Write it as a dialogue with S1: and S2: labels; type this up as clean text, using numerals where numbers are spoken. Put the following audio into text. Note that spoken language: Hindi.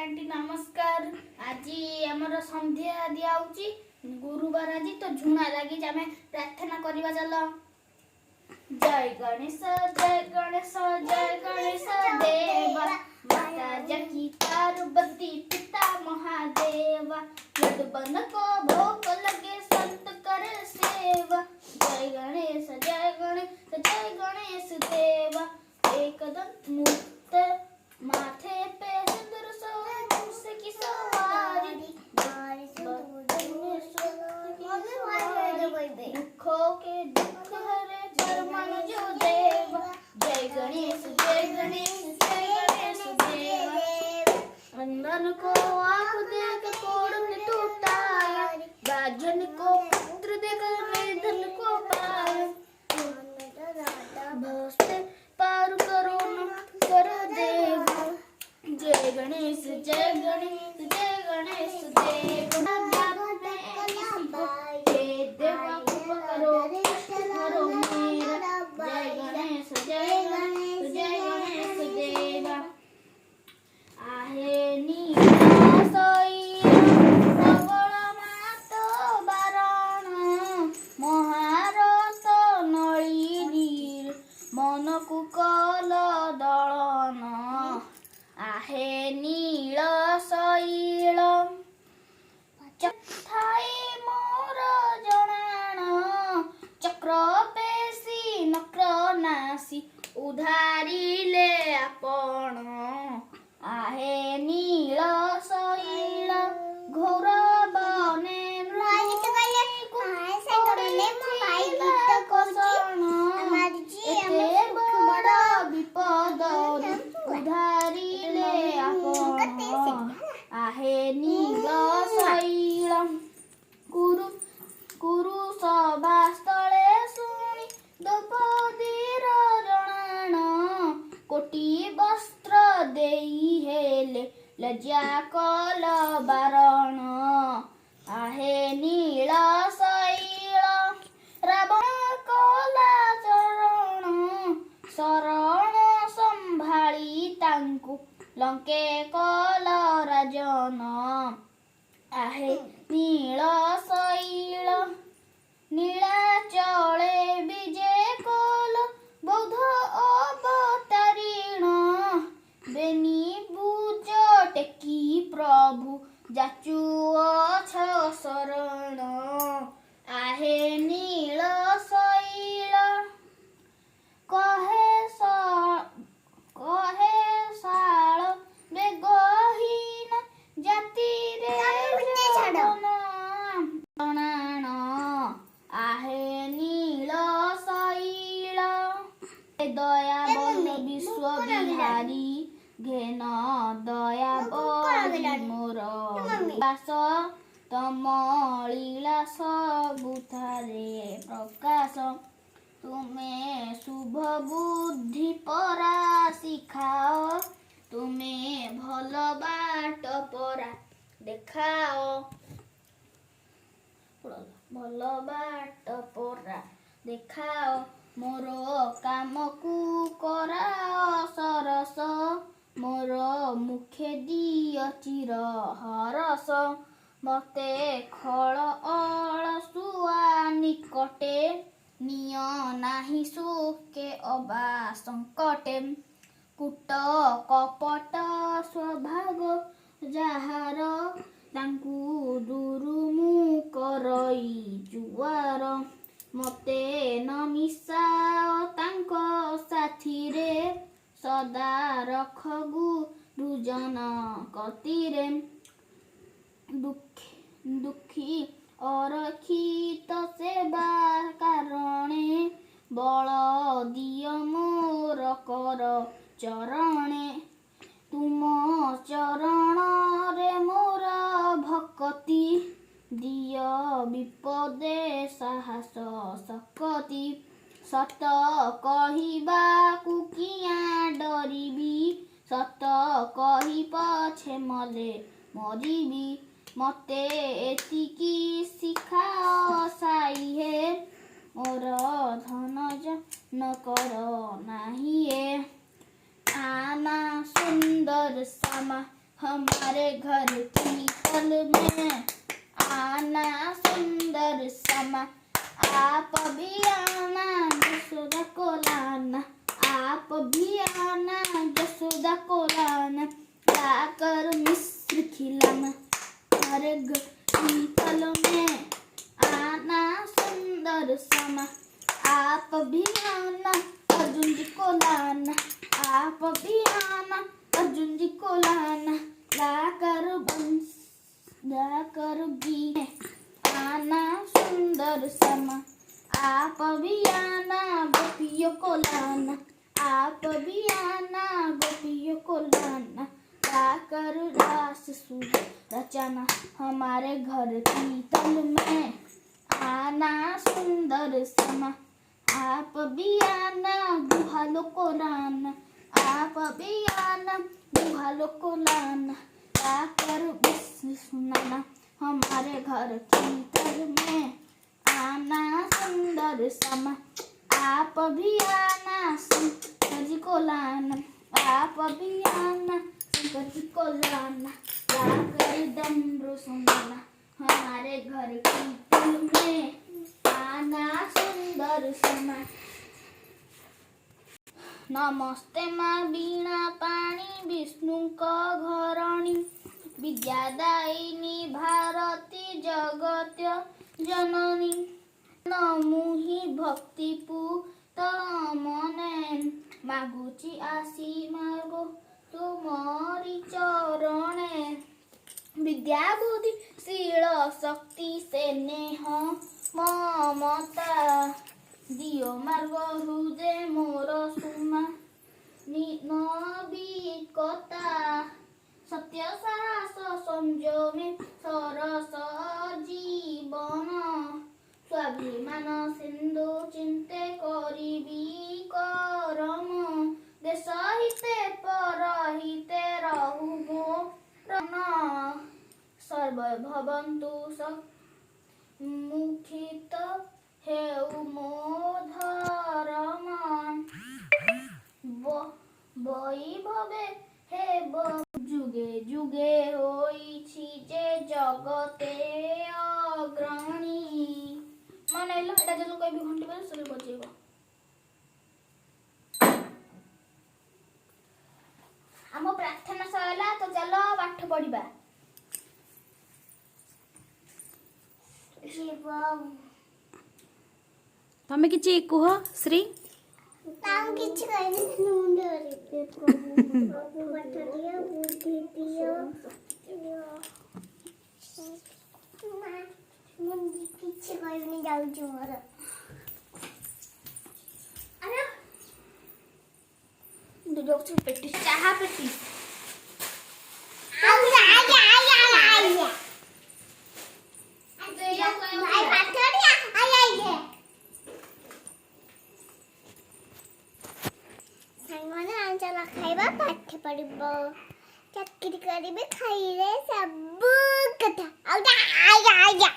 S1: आंटी नमस्कार। आज आमर संध्या दिखाऊँगी गुरुवार आज तो झुणा लगी आम प्रार्थना करवा। चल जय गणेश जय गणेश जय गणेश देवा माता जकी पार्वती पिता महादेव यदुवन को भोग लगे संत करे सेवा। जय गणेश देवा एकदम मुक्त माथे पे सिंदूर से की सवारी दुखों के दुख हरे परमन जो देवा। जय गणेश देवा अंदन को आँख देख कोड़ में टूटा बाजन को पुत्र देख निर्धन को पार भस्ते पार करो देवा। जय गणेश देव कुकल दलन आहे नील शैल चथाई मोर जनाण चक्र पेशी नक्र नासी उधारिले आपण आहे नील शैल घोर बने विपद उधारिले आहे नील शैल कुरु सभा स्थले शुणी द्रौपदीर जनाण कोटी वस्त्र देई हेले लज्जा कल बारण आहे नील शैल रावण कला शरण संभाली तांकु लंके कल राजन आहे नील शैल नीलाचले विजय कल बौद्ध अवतारिण बेनी बुज टेकी प्रभु जाचु अछ शरण आहे नील शैल कहे शाल बेगहीन जाति रे जनाण आहे नील शैल दया बल विश्व बिहारी घेन दया बल मोर दास तम लीला सबुथारे प्रकाश तुम्हें शुभ बुद्धि परा शिखाओ तुम्हें भल बाट परा देखाओ भल बाट परा देखाओ मोर काम को कराओ सरस मोर मुखे दिय चिर हरस मते खल अलसुआ निकटे निय नाही सुखे अबा संकटे कुट कपट स्वभाव जाहार तांकु दूरु मु करई जुआर मते न मिसाओ तांक साथी रे सदा रख गुरुजन कतिरे दुखी अरखित सेवा कारणे बल दिय मोर कर चरणे तुम चरण रे मोर भक्ति दिय विपदे साहस शक्ति सत कहवाकु किया डरिबी सत कही पछे मले मरिबी मते एतिकी शिखाओ साई हे मोर धन न कर नाही आमा सुंदर श्यामा हमारे घर की तल में आना सुंदर समा। आप भी आना यशोदा को लाना, आप भी आना यशोदा को लाना, लाकर मिश्र खिलाना। हमारे घर की तल में आना सुंदर समा। आप भी आना अर्जुन जी को लाना, आप भी आना अर्जुन जी को लाना, लाकर घी आना सुंदर समा। आप भी आना गोपियों को लाना, आप भी आना गोपियों को लाना, लाकर रास रचाना। हमारे घर की तल में आना सुंदर समा। आप भी आना गुहालों को लाना, आप भी आना गुहालों को लाना, लाकर विश्व सुनाना। हमारे घर की तल में आना सुंदर समा। आप भी आना शंकर जी को लाना, आप भी आना शंकर जी को लाना, लाकर डमरू सुनाना। हमारे घर की तल में आना सुंदर समा। नमस्ते माँ बीणा पाणी विष्णु का घरणी, विद्यादायिनी भारती जगत्य जननी। नमुहि भक्ति पूत मने, मागुची आसी मागो तुमरी चरणे। विद्या बुद्धि शील शक्ति से नेह ममता, दियो मार्ग हृदय मोर सुमा। नविकता सत्य साहस संयमे सरस जीवन, स्वाभिमान सिंधु चिंते करिबी करम। देश हिते पर हिते रहु मोर, सर्व भवन्तु मुखित हेउ मो धर्म। वैभवे हेब जुगे जुगे होइछि जे जगते अग्रणी। मन आइल एटा जल कहबी घंटी बजे सब बजेबो। आम प्रार्थना सैला तो चलो पाठ पढ़िबा।
S2: तमे किछि कुह श्री।
S3: ताऊ किछि कहनी मुंडे रे प्रभु पाठ दियो बुद्धि दियो मुंडे किछि कहनी जाउछु मोर।
S1: अरे दोस्त पेटी चाहा पेटी
S3: आया आया आया आया
S1: तो या
S3: भाई पाठ दिया आया ये सांगने आंचला खाइबा पाठ पढ़िबो चाकरी करिबे खाइले सब कथा आया आया आया